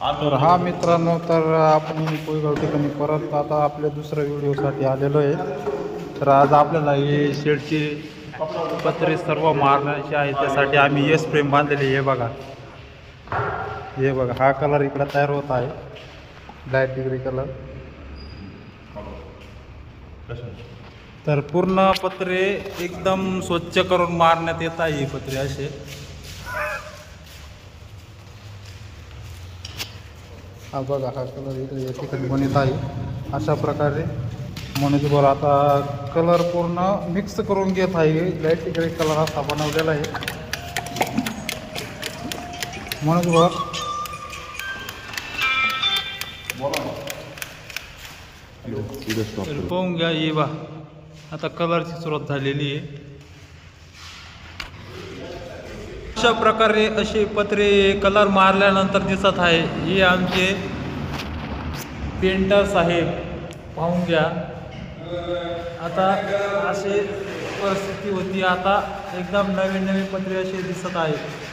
तर हा मित्रांनो, तर आपण कोयगाव ठिकाणी परत आता आपल्या दुसऱ्या व्हिडिओसाठी आलेलो आहे. तर आज आपल्याला हे शेडची पत्रे सर्व मारण्याची आहे, त्यासाठी आम्ही एस फ्रेम बांधलेली. हे बघा हा कलर इकडे तयार होत आहे, लाईट ग्रे कलर. तर पूर्ण पत्रे एकदम स्वच्छ करून मारण्यात येत आहे. पत्रे असे हा बघा, हा कलर इकडे या ठिकाणी बनत आहे. अशा प्रकारे मनोजवर आता कलर पूर्ण मिक्स करून घेत आहे. लाईट ग्रे कलर असा बनवलेला आहे मनोजवर. पाहून घ्या, ये बा आता कलरची सुरुवात झालेली आहे. अशा प्रकारे असे पत्रे कलर मारल्यानंतर दिसत आहे. हे आमचे पेंटर साहेब, पाहून घ्या. आता असे परिस्थिती होती, आता एकदम नवीन नवीन पत्रे असे दिसत आहेत.